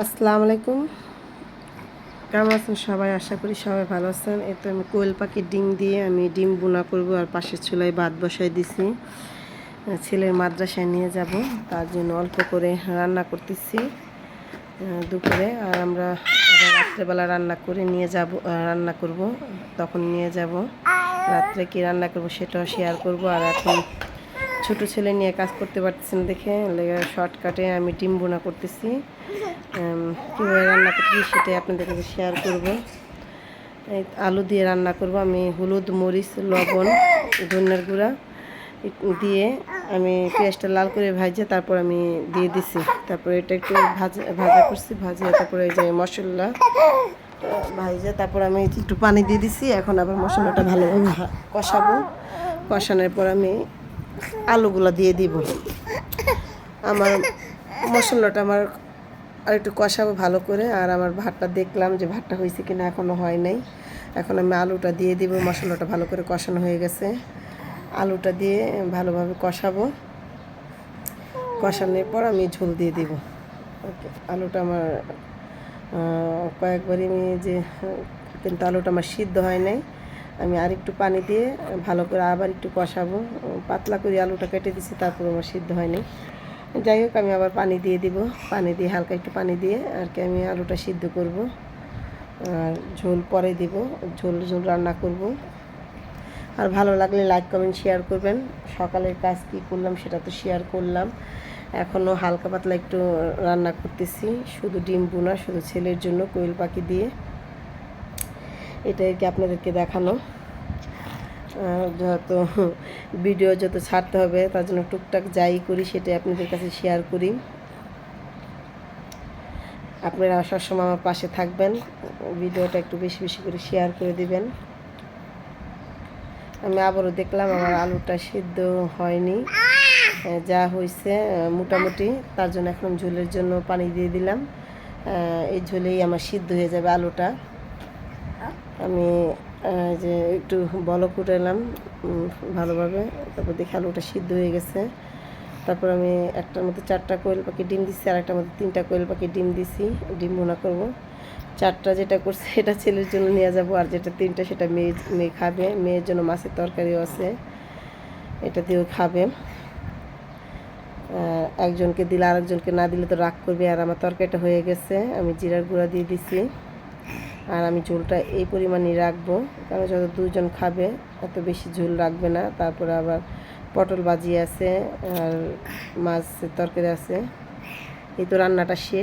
আসসালামু আলাইকুম। কেমন আছেন সবাই? আশা করি সবাই ভালো আছেন। এই তো আমি কোয়েল পাখির ডিম দিয়ে আমি ডিম বোনা করব, আর পাশের চুলায় ভাত বসাই দিছি। ছেলের মাদ্রাসায় নিয়ে যাব, তার জন্য অল্প করে রান্না করতেছি দুপুরে। আর আমরা আবার রাত্রেবেলা রান্না করে নিয়ে যাব, রান্না করব, তখন নিয়ে যাব। রাত্রে কি রান্না করব সেটাও শেয়ার করব। আর এখন ছোট ছেলে নিয়ে কাজ করতে পারতেছি না দেখে শর্টকাটে আমি ডিম বোনা করতেছি। কীভাবে রান্না করতেছি সেটাই আপনাদের কাছে শেয়ার করব। আলু দিয়ে রান্না করব আমি। হলুদ, মরিচ, লবণ, ধনিয়ার গুঁড়া দিয়ে আমি পেঁয়াজটা লাল করে ভাজে তারপর আমি দিয়ে দিছি। তারপরে এটা একটু ভাজা করছি, ভাজিয়ে তারপরে এই যে মশলা ভাজে তারপর আমি একটু পানি দিয়ে দিছি। এখন আবার মশলাটা ভালোভাবে কষাবো। কষানোর পর আমি আলুগুলো দিয়ে দিব। আমার মশলাটা আর একটু কষাবো ভালো করে। আর আমার ভাতটা দেখলাম যে ভাতটা হয়েছে কিনা, এখনও হয় নাই। এখন আমি আলুটা দিয়ে দিব। মশলাটা ভালো করে কষানো হয়ে গেছে, আলুটা দিয়ে ভালোভাবে কষাবো। কষানোর পর আমি ঝোল দিয়ে দিব। ওকে, আলুটা আমার কয়েকবারই কিন্তু আলুটা আমার সিদ্ধ হয় নাই। আমি আরেকটু পানি দিয়ে ভালো করে আবার একটু কষাবো। পাতলা করে আলুটা কেটে দিছি, তারপর আমার সিদ্ধ হয়নি। যাই হোক, আমি আবার পানি দিয়ে দিব। পানি দিয়ে হালকা একটু পানি দিয়ে আর কি আমি আলুটা সিদ্ধ করব। আর ঝোল পরে দিব, ঝোল ঝোল রান্না করব। আর ভালো লাগলে লাইক, কমেন্ট, শেয়ার করবেন। সকালের কাজ কী করলাম সেটা তো শেয়ার করলাম। এখনও হালকা পাতলা একটু রান্না করতেছি, শুধু ডিম বোনা, শুধু ছেলের জন্য কোয়েল পাখি দিয়ে। এটাই কি আপনাদেরকে দেখানো। যত ভিডিও যত ছাড়তে হবে তার জন্য টুকটাক যাই করি সেটাই আপনাদের কাছে শেয়ার করি। আপনারা আসার সময় আমার পাশে থাকবেন, ভিডিওটা একটু বেশি বেশি করে শেয়ার করে দিবেন। আমি আবারও দেখলাম আমার আলুটা সিদ্ধ হয়নি, যা হয়েছে মোটামুটি। তার জন্য এখন ঝোলের জন্য পানি দিয়ে দিলাম। এই ঝোলেই আমার সিদ্ধ হয়ে যাবে আলুটা। আমি যে একটু বলক উঠালাম ভালোভাবে, তারপর দেখি আলুটা সিদ্ধ হয়ে গেছে। তারপর আমি একটার মধ্যে 4টা কোয়েল পাখি ডিম দিচ্ছি, আর একটার মধ্যে 3টা কোয়েল পাখি ডিম দিছি। ডিম ভুনা করবো। 4টা যেটা করছে এটা ছেলের জন্য নিয়ে যাব, আর যেটা 3টা সেটা মেয়ে খাবে। মেয়ের জন্য মাছের তরকারিও আছে, এটা দিয়েও খাবে। একজনকে দিলে আরেকজনকে না দিলে তো রাগ করবে। আর আমার তরকারিটা হয়ে গেছে, আমি জিরার গুঁড়া দিয়ে দিছি। আর আমি ঝোলটা এই পরিমাণই রাখবো, কারণ যত 2জন খাবে এত বেশি ঝোল রাখবে না। তারপরে আবার পটল ভাজি আছে, আর মাছের তরকারি আছে। এই তো রান্নাটা শেষ।